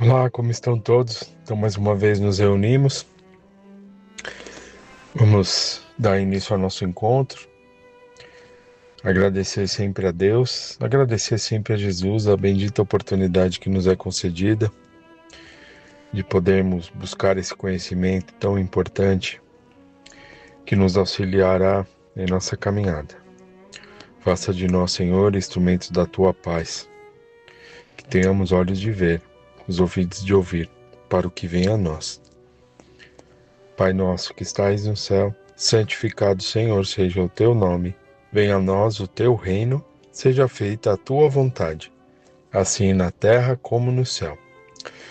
Olá, como estão todos? Então, mais uma vez nos reunimos. Vamos dar início ao nosso encontro. Agradecer sempre a Deus, agradecer sempre a Jesus a bendita oportunidade que nos é concedida de podermos buscar esse conhecimento tão importante que nos auxiliará em nossa caminhada. Faça de nós, Senhor, instrumentos da Tua paz, que tenhamos olhos de ver, os ouvidos de ouvir, para o que vem a nós. Pai nosso que estais no céu, santificado, Senhor, seja o teu nome. Venha a nós o teu reino, seja feita a tua vontade, assim na terra como no céu.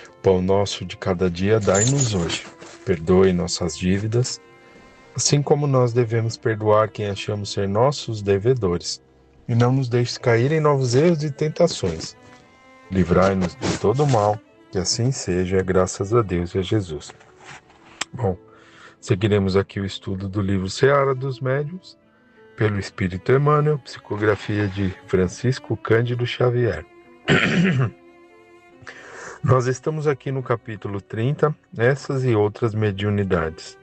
O pão nosso de cada dia dai-nos hoje. Perdoe nossas dívidas, assim como nós devemos perdoar quem achamos ser nossos devedores. E não nos deixes cair em novos erros e tentações. Livrai-nos de todo mal, que assim seja, graças a Deus e a Jesus. Bom, seguiremos aqui o estudo do livro Seara dos Médiuns, pelo Espírito Emmanuel, psicografia de Francisco Cândido Xavier. Nós estamos aqui no capítulo 30, essas e outras mediunidades.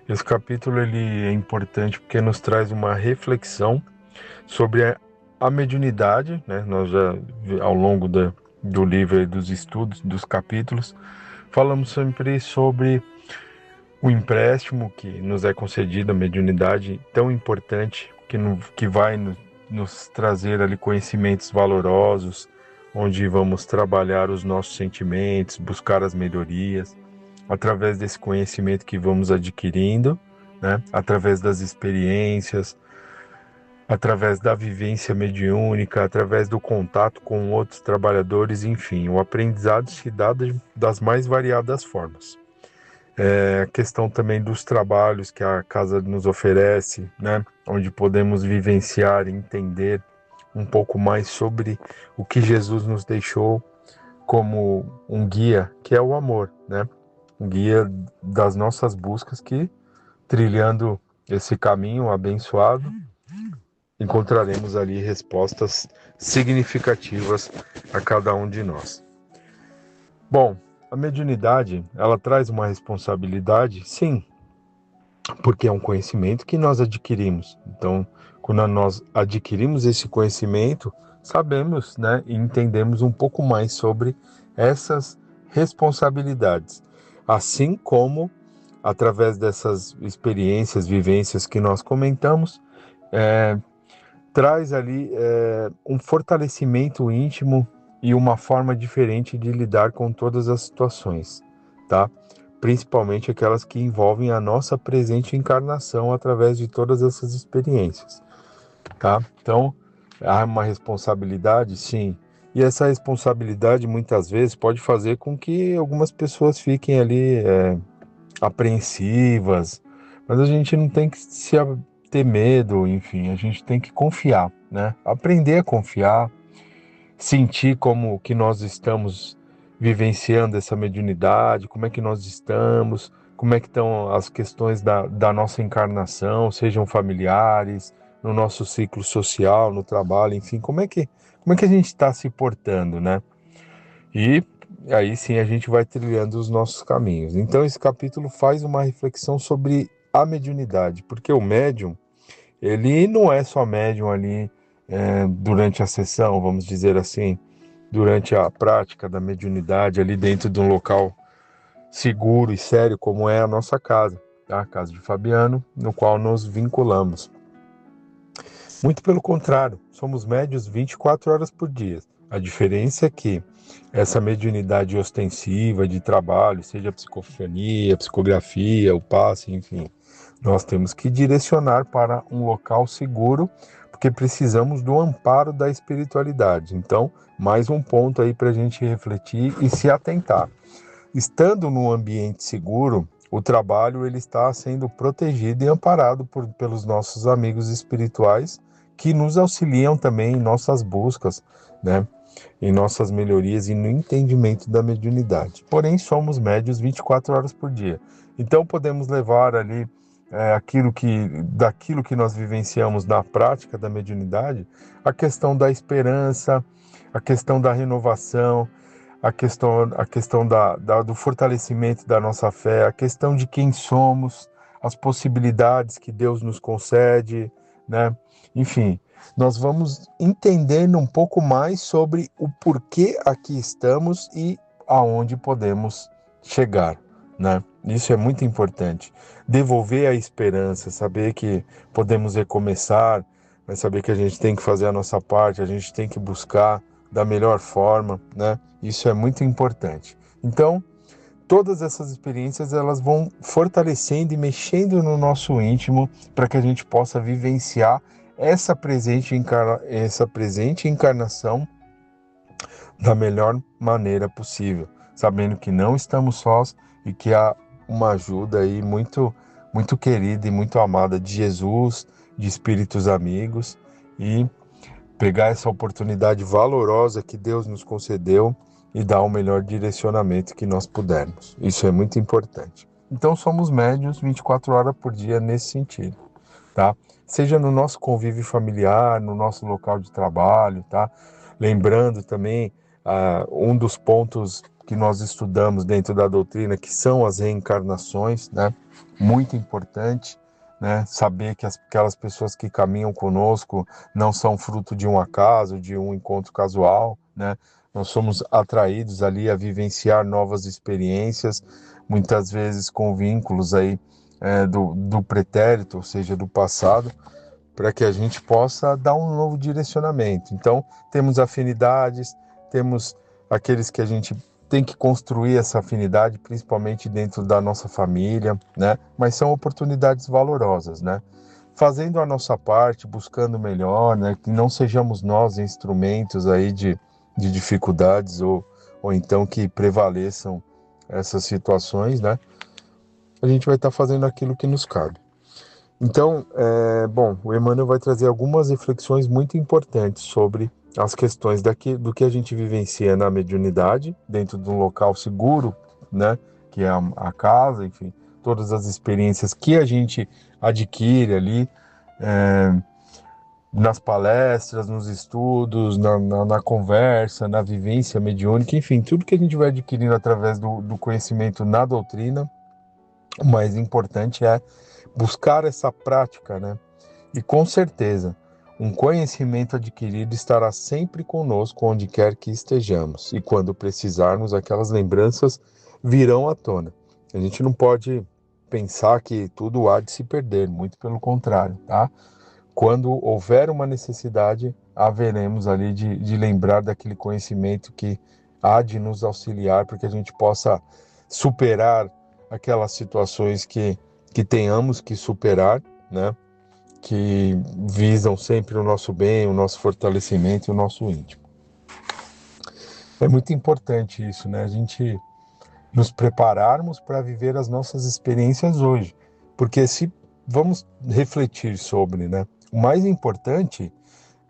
Esse capítulo ele é importante porque nos traz uma reflexão sobre a mediunidade, né? Nós já, ao longo do livro e dos estudos, dos capítulos, falamos sempre sobre o empréstimo que nos é concedido, a mediunidade tão importante, que vai nos trazer ali conhecimentos valorosos, onde vamos trabalhar os nossos sentimentos, buscar as melhorias, através desse conhecimento que vamos adquirindo, né? Através das experiências, através da vivência mediúnica, através do contato com outros trabalhadores, enfim, o aprendizado se dá das mais variadas formas. A questão também dos trabalhos que a casa nos oferece, né? Onde podemos vivenciar e entender um pouco mais sobre o que Jesus nos deixou como um guia, que é o amor, né? Um guia das nossas buscas que, trilhando esse caminho abençoado, encontraremos ali respostas significativas a cada um de nós. Bom, a mediunidade, ela traz uma responsabilidade, sim, porque é um conhecimento que nós adquirimos. Então, quando nós adquirimos esse conhecimento, sabemos, né, e entendemos um pouco mais sobre essas responsabilidades. Assim como, através dessas experiências, vivências que nós comentamos, traz ali um fortalecimento íntimo e uma forma diferente de lidar com todas as situações, tá? Principalmente aquelas que envolvem a nossa presente encarnação através de todas essas experiências, tá? Então, há uma responsabilidade, sim, e essa responsabilidade muitas vezes pode fazer com que algumas pessoas fiquem ali apreensivas, mas a gente não tem que ter medo, enfim, a gente tem que confiar, né? Aprender a confiar, sentir como que nós estamos vivenciando essa mediunidade, como é que nós estamos, como é que estão as questões da nossa encarnação, sejam familiares, no nosso ciclo social, no trabalho, enfim, como é que a gente está se portando, né? E aí sim a gente vai trilhando os nossos caminhos. Então esse capítulo faz uma reflexão sobre a mediunidade, porque o médium, ele não é só médium ali durante a sessão, vamos dizer assim, durante a prática da mediunidade ali dentro de um local seguro e sério como é a nossa casa, tá? A casa de Fabiano, no qual nos vinculamos. Muito pelo contrário, somos médios 24 horas por dia. A diferença é que essa mediunidade ostensiva de trabalho, seja a psicofonia, a psicografia, o passe, enfim, nós temos que direcionar para um local seguro, porque precisamos do amparo da espiritualidade. Então, mais um ponto aí para a gente refletir e se atentar. Estando num ambiente seguro, o trabalho ele está sendo protegido e amparado pelos nossos amigos espirituais que nos auxiliam também em nossas buscas, né? Em nossas melhorias e no entendimento da mediunidade. Porém, somos médios 24 horas por dia. Então, podemos levar ali daquilo que nós vivenciamos na prática da mediunidade, a questão da esperança, a questão da renovação, a questão do fortalecimento da nossa fé, a questão de quem somos, as possibilidades que Deus nos concede, né? Enfim, nós vamos entendendo um pouco mais sobre o porquê aqui estamos e aonde podemos chegar, né? Isso é muito importante. Devolver a esperança, saber que podemos recomeçar, mas saber que a gente tem que fazer a nossa parte, a gente tem que buscar da melhor forma, né? Isso é muito importante. Então, todas essas experiências elas vão fortalecendo e mexendo no nosso íntimo para que a gente possa vivenciar essa presente encarnação da melhor maneira possível, sabendo que não estamos sós e que há uma ajuda aí muito, muito querida e muito amada de Jesus, de espíritos amigos, e pegar essa oportunidade valorosa que Deus nos concedeu e dar o melhor direcionamento que nós pudermos. Isso é muito importante. Então somos médiuns 24 horas por dia nesse sentido, tá? Seja no nosso convívio familiar, no nosso local de trabalho, tá? Lembrando também um dos pontos que nós estudamos dentro da doutrina, que são as reencarnações, né? Muito importante, né? Saber que aquelas pessoas que caminham conosco não são fruto de um acaso, de um encontro casual, né? Nós somos atraídos ali a vivenciar novas experiências, muitas vezes com vínculos aí do pretérito, ou seja, do passado, para que a gente possa dar um novo direcionamento. Então, temos afinidades, temos aqueles que a gente tem que construir essa afinidade, principalmente dentro da nossa família, né? Mas são oportunidades valorosas, né? Fazendo a nossa parte, buscando melhor, né? Que não sejamos nós instrumentos aí de dificuldades ou então que prevaleçam essas situações, né? A gente vai estar fazendo aquilo que nos cabe. Então, o Emmanuel vai trazer algumas reflexões muito importantes sobre as questões do que a gente vivencia na mediunidade, dentro de um local seguro, né, que é a casa, enfim, todas as experiências que a gente adquire ali, nas palestras, nos estudos, na conversa, na vivência mediúnica, enfim, tudo que a gente vai adquirindo através do conhecimento na doutrina. O mais importante é buscar essa prática, né? E com certeza, um conhecimento adquirido estará sempre conosco onde quer que estejamos. E quando precisarmos, aquelas lembranças virão à tona. A gente não pode pensar que tudo há de se perder, muito pelo contrário, tá? Quando houver uma necessidade, haveremos ali de lembrar daquele conhecimento que há de nos auxiliar para que a gente possa superar aquelas situações que tenhamos que superar, né? Que visam sempre o nosso bem, o nosso fortalecimento e o nosso íntimo. É muito importante isso, né? A gente nos prepararmos para viver as nossas experiências hoje. Porque se vamos refletir sobre, né? O mais importante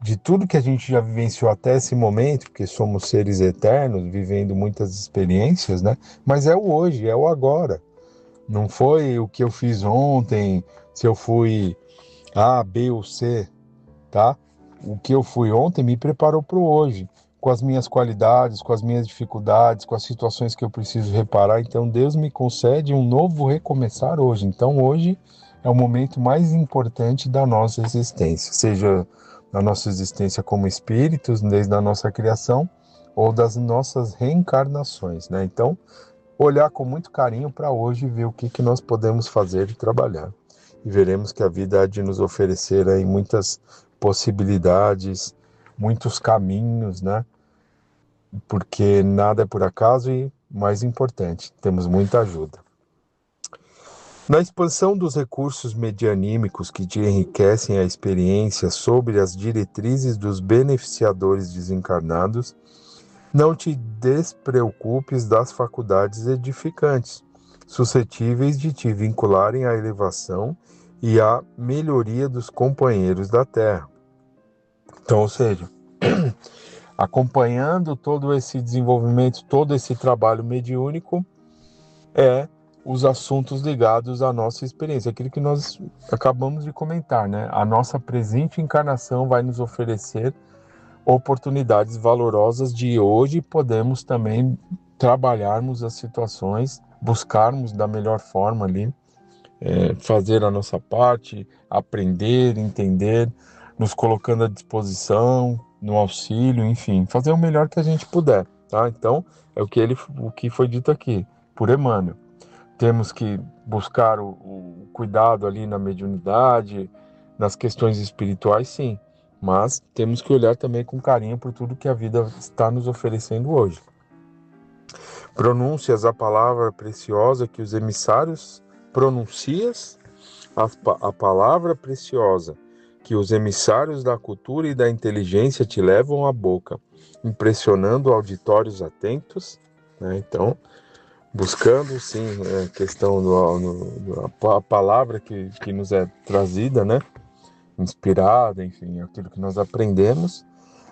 de tudo que a gente já vivenciou até esse momento, porque somos seres eternos, vivendo muitas experiências, né? Mas é o hoje, é o agora. Não foi o que eu fiz ontem, se eu fui A, B ou C, tá? O que eu fui ontem me preparou para o hoje, com as minhas qualidades, com as minhas dificuldades, com as situações que eu preciso reparar. Então Deus me concede um novo recomeçar hoje. Então hoje é o momento mais importante da nossa existência, seja da nossa existência como espíritos, desde a nossa criação, ou das nossas reencarnações, né? Então, olhar com muito carinho para hoje e ver o que nós podemos fazer e trabalhar. E veremos que a vida há de nos oferecer aí muitas possibilidades, muitos caminhos, né? Porque nada é por acaso e, mais importante, temos muita ajuda. Na expansão dos recursos medianímicos que te enriquecem a experiência sobre as diretrizes dos beneficiadores desencarnados, não te despreocupes das faculdades edificantes, suscetíveis de te vincularem à elevação e à melhoria dos companheiros da Terra. Então, ou seja, acompanhando todo esse desenvolvimento, todo esse trabalho mediúnico, os assuntos ligados à nossa experiência, aquilo que nós acabamos de comentar, né? A nossa presente encarnação vai nos oferecer oportunidades valorosas de hoje, podemos também trabalharmos as situações, buscarmos da melhor forma ali, fazer a nossa parte, aprender, entender, nos colocando à disposição, no auxílio, enfim, fazer o melhor que a gente puder, tá? Então, é o que foi dito aqui, por Emmanuel. Temos que buscar o cuidado ali na mediunidade, nas questões espirituais, sim, mas temos que olhar também com carinho por tudo que a vida está nos oferecendo hoje. Pronúncias a palavra preciosa que os emissários pronuncias, a palavra preciosa que os emissários da cultura e da inteligência te levam à boca, impressionando auditórios atentos, né? Então, buscando sim a questão a palavra que nos é trazida, né? Inspirada, enfim, aquilo que nós aprendemos,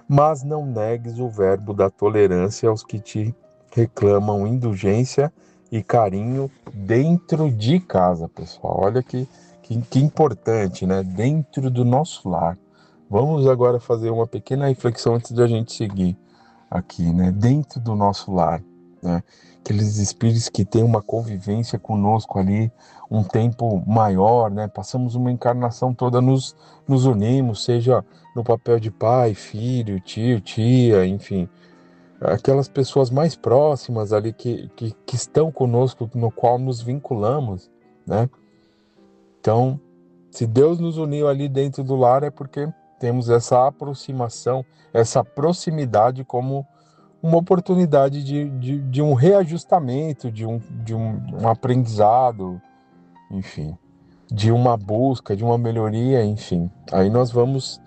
mas não negues o verbo da tolerância aos que te reclamam indulgência e carinho dentro de casa, pessoal. Olha que importante, né? Dentro do nosso lar. Vamos agora fazer uma pequena reflexão antes de a gente seguir aqui, né? Dentro do nosso lar, né? Aqueles espíritos que têm uma convivência conosco ali um tempo maior, né? Passamos uma encarnação toda, nos unimos, seja no papel de pai, filho, tio, tia, enfim, aquelas pessoas mais próximas ali que estão conosco, no qual nos vinculamos, né? Então, se Deus nos uniu ali dentro do lar, é porque temos essa aproximação, essa proximidade como uma oportunidade de um reajustamento, de um aprendizado, enfim, de uma busca, de uma melhoria, enfim. Aí nós vamos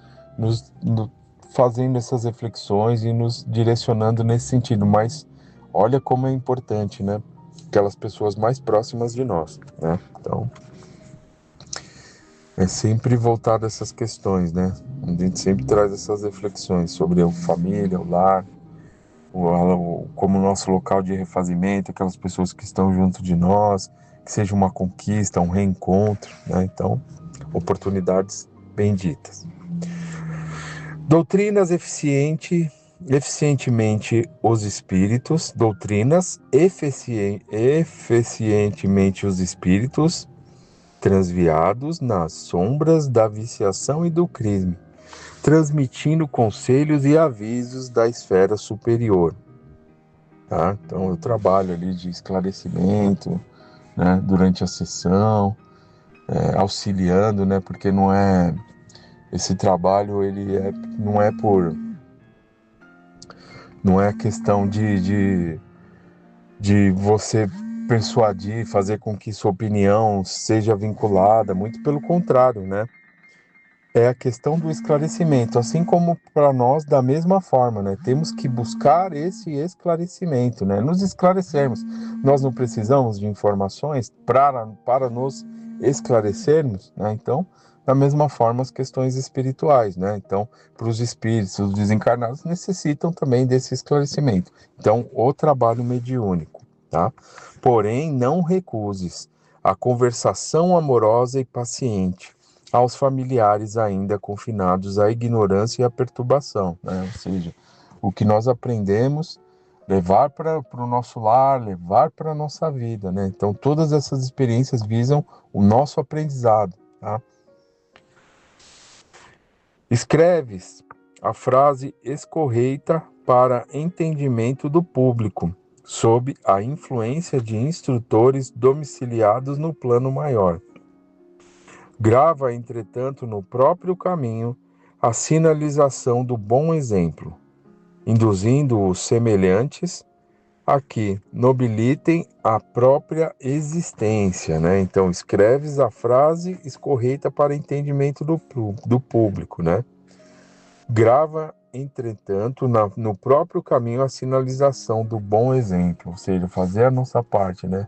fazendo essas reflexões e nos direcionando nesse sentido, mas olha como é importante, né? Aquelas pessoas mais próximas de nós, né? Então, é sempre voltado a essas questões, né? A gente sempre traz essas reflexões sobre a família, o lar, como nosso local de refazimento, aquelas pessoas que estão junto de nós, que seja uma conquista, um reencontro, né? Então, oportunidades benditas. Doutrinas eficientemente os espíritos, eficientemente os espíritos, transviados nas sombras da viciação e do crime, transmitindo conselhos e avisos da esfera superior. Tá? Então eu trabalho ali de esclarecimento, né, durante a sessão, auxiliando, né, porque não é esse trabalho, não é questão de você persuadir, fazer com que sua opinião seja vinculada, muito pelo contrário, né? É a questão do esclarecimento, assim como para nós, da mesma forma, né? Temos que buscar esse esclarecimento, né? Nos esclarecermos. Nós não precisamos de informações para nos esclarecermos, né? Então, da mesma forma, as questões espirituais, né? Então, para os espíritos, os desencarnados necessitam também desse esclarecimento. Então, o trabalho mediúnico, tá? Porém, não recuses a conversação amorosa e paciente aos familiares ainda confinados à ignorância e à perturbação, né? Ou seja, o que nós aprendemos, levar para o nosso lar, levar para a nossa vida, né? Então, todas essas experiências visam o nosso aprendizado, tá? Escreves a frase escorreita para entendimento do público, sob a influência de instrutores domiciliados no plano maior. Grava, entretanto, no próprio caminho a sinalização do bom exemplo, induzindo os semelhantes a que nobilitem a própria existência, né? Então, escreves a frase escorreita para entendimento do público, né? Grava, entretanto, no próprio caminho a sinalização do bom exemplo, ou seja, fazer a nossa parte, né?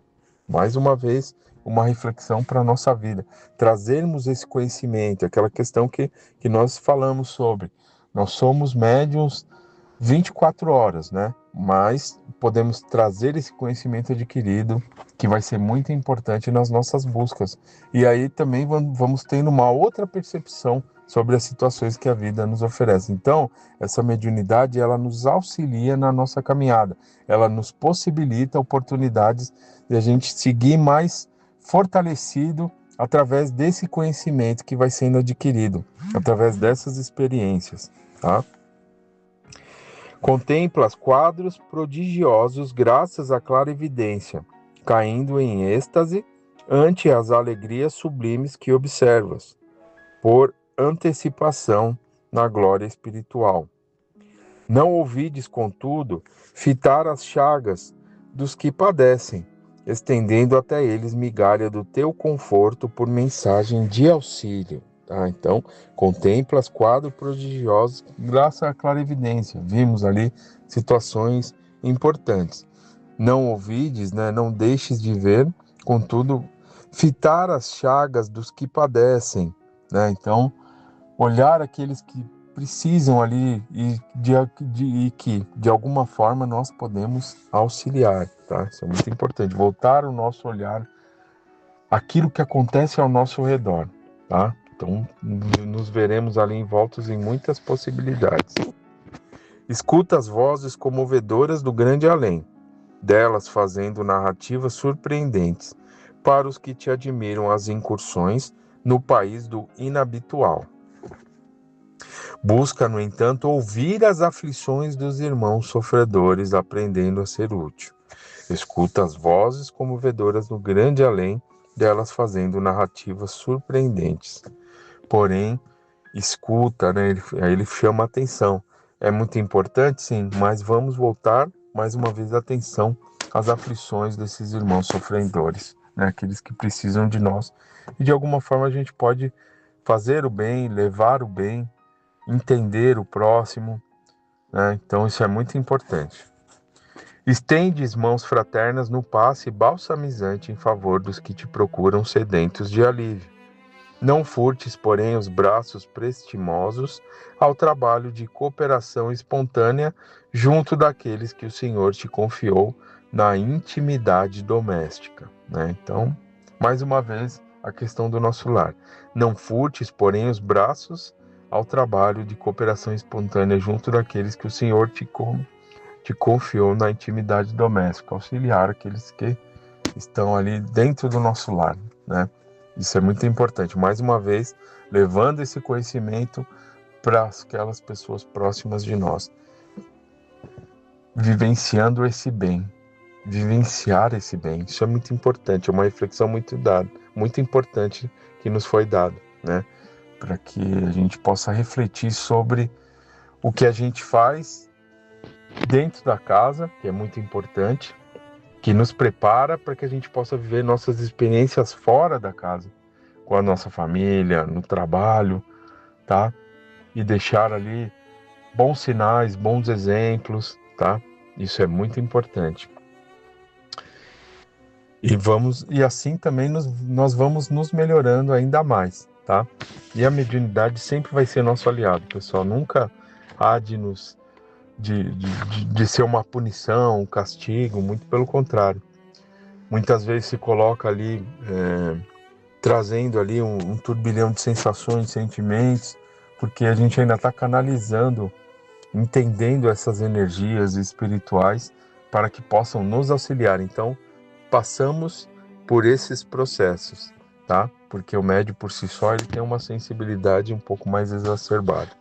Mais uma vez, uma reflexão para a nossa vida, trazermos esse conhecimento, aquela questão que nós falamos sobre. Nós somos médiuns 24 horas, né? Mas podemos trazer esse conhecimento adquirido, que vai ser muito importante nas nossas buscas. E aí também vamos tendo uma outra percepção sobre as situações que a vida nos oferece. Então, essa mediunidade, ela nos auxilia na nossa caminhada, ela nos possibilita oportunidades de a gente seguir mais fortalecido através desse conhecimento que vai sendo adquirido, através dessas experiências, tá? Contemplas quadros prodigiosos graças à clarividência, caindo em êxtase ante as alegrias sublimes que observas, por antecipação na glória espiritual. Não ouvides, contudo, fitar as chagas dos que padecem, estendendo até eles migalha do teu conforto por mensagem de auxílio. Tá? Então, contemplas quadros prodigiosos graças à clarividência. Vimos ali situações importantes. Não ouvides, né? Não deixes de ver, contudo, fitar as chagas dos que padecem. Né? Então, olhar aqueles que precisam ali e que, de alguma forma, nós podemos auxiliar, tá? Isso é muito importante, voltar o nosso olhar àquilo que acontece ao nosso redor, tá? Então, nos veremos ali envoltos em muitas possibilidades. Escuta as vozes comovedoras do grande além, delas fazendo narrativas surpreendentes para os que te admiram as incursões no país do inabitual. Busca, no entanto, ouvir as aflições dos irmãos sofredores, aprendendo a ser útil. Escuta as vozes comovedoras do grande além, delas fazendo narrativas surpreendentes. Porém, escuta, né? Aí ele chama a atenção. É muito importante, sim, mas vamos voltar mais uma vez a atenção às aflições desses irmãos sofredores, né? Aqueles que precisam de nós. E de alguma forma a gente pode fazer o bem, levar o bem, entender o próximo, né? Então isso é muito importante. Estendes mãos fraternas no passe balsamizante em favor dos que te procuram sedentos de alívio. Não furtes, porém, os braços prestimosos ao trabalho de cooperação espontânea junto daqueles que o Senhor te confiou na intimidade doméstica, né? Então, mais uma vez, a questão do nosso lar. Não furtes, porém, os braços ao trabalho de cooperação espontânea junto daqueles que o Senhor te confiou na intimidade doméstica, auxiliar aqueles que estão ali dentro do nosso lar, né? Isso é muito importante, mais uma vez, levando esse conhecimento para aquelas pessoas próximas de nós, vivenciando esse bem, vivenciar esse bem, isso é muito importante, é uma reflexão muito importante que nos foi dada, né? Para que a gente possa refletir sobre o que a gente faz dentro da casa, que é muito importante, que nos prepara para que a gente possa viver nossas experiências fora da casa, com a nossa família, no trabalho, tá? E deixar ali bons sinais, bons exemplos, tá? Isso é muito importante. E assim também nós vamos nos melhorando ainda mais, tá? E a mediunidade sempre vai ser nosso aliado, pessoal. Nunca há de ser uma punição, um castigo, muito pelo contrário. Muitas vezes se coloca ali, trazendo ali um turbilhão de sensações, sentimentos, porque a gente ainda está canalizando, entendendo essas energias espirituais para que possam nos auxiliar. Então, passamos por esses processos, tá? Porque o médium por si só ele tem uma sensibilidade um pouco mais exacerbada.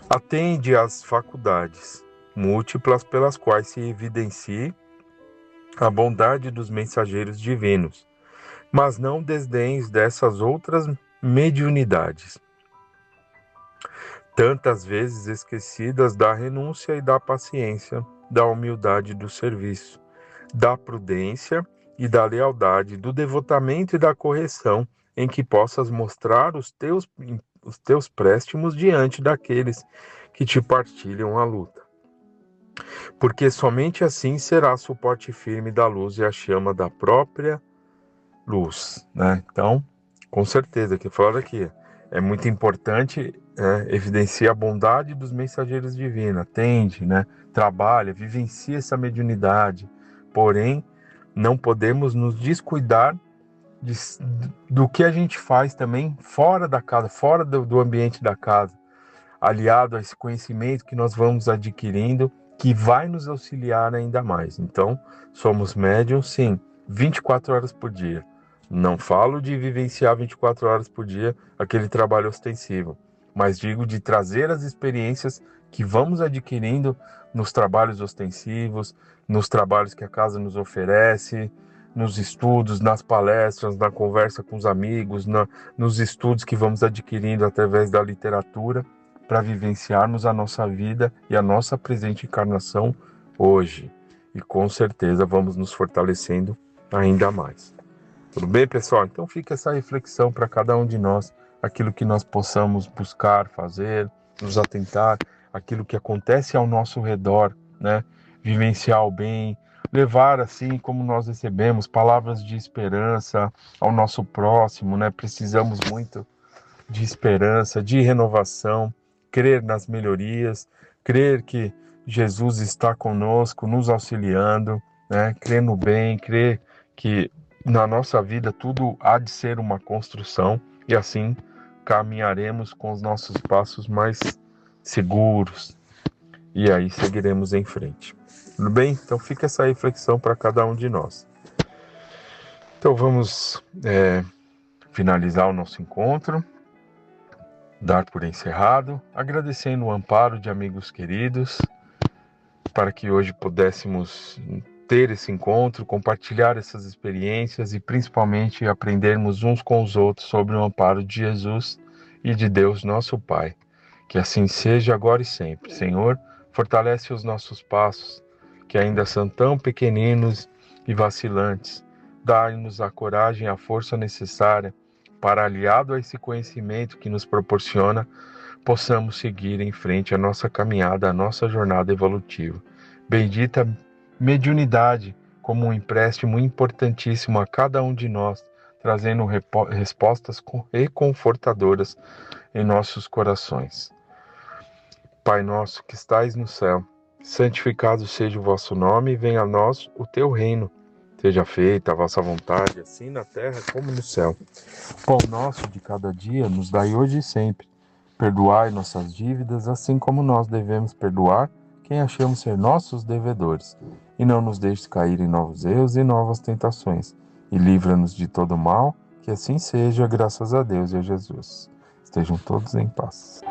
Atende às faculdades múltiplas pelas quais se evidencie a bondade dos mensageiros divinos, mas não desdenhes dessas outras mediunidades, tantas vezes esquecidas, da renúncia e da paciência, da humildade do serviço, da prudência e da lealdade, do devotamento e da correção, em que possas mostrar os teus préstimos diante daqueles que te partilham a luta. Porque somente assim será suporte firme da luz e a chama da própria luz, né? Então, com certeza, que falaram aqui, é muito importante evidenciar a bondade dos mensageiros divinos, atende, né? Trabalha, vivencia essa mediunidade, porém, não podemos nos descuidar de, do que a gente faz também fora da casa, fora do ambiente da casa, aliado a esse conhecimento que nós vamos adquirindo, que vai nos auxiliar ainda mais. Então, somos médiums, sim, 24 horas por dia. Não falo de vivenciar 24 horas por dia aquele trabalho ostensivo, mas digo de trazer as experiências que vamos adquirindo nos trabalhos ostensivos, nos trabalhos que a casa nos oferece, nos estudos, nas palestras, na conversa com os amigos, nos estudos que vamos adquirindo através da literatura, para vivenciarmos a nossa vida e a nossa presente encarnação hoje. E com certeza vamos nos fortalecendo ainda mais. Tudo bem, pessoal? Então fica essa reflexão para cada um de nós, aquilo que nós possamos buscar, fazer, nos atentar, aquilo que acontece ao nosso redor, né? Vivenciar o bem, levar assim como nós recebemos palavras de esperança ao nosso próximo, né? Precisamos muito de esperança, de renovação, crer nas melhorias, crer que Jesus está conosco, nos auxiliando, né? Crer no bem, crer que na nossa vida tudo há de ser uma construção e assim caminharemos com os nossos passos mais seguros e aí seguiremos em frente. Tudo bem? Então fica essa reflexão para cada um de nós. Então vamos finalizar o nosso encontro, dar por encerrado, agradecendo o amparo de amigos queridos, para que hoje pudéssemos ter esse encontro, compartilhar essas experiências e principalmente aprendermos uns com os outros sobre o amparo de Jesus e de Deus nosso Pai. Que assim seja agora e sempre. Senhor, fortalece os nossos passos, que ainda são tão pequeninos e vacilantes. Dai-nos a coragem e a força necessária para, aliado a esse conhecimento que nos proporciona, possamos seguir em frente a nossa caminhada, a nossa jornada evolutiva. Bendita mediunidade como um empréstimo importantíssimo a cada um de nós, trazendo respostas reconfortadoras em nossos corações. Pai nosso que estais no céu, santificado seja o vosso nome, e venha a nós o teu reino. Seja feita a vossa vontade, assim na terra como no céu. O pão nosso de cada dia nos dai hoje e sempre. Perdoai nossas dívidas, assim como nós devemos perdoar quem achamos ser nossos devedores. E não nos deixes cair em novos erros e novas tentações. E livra-nos de todo mal, que assim seja, graças a Deus e a Jesus. Estejam todos em paz.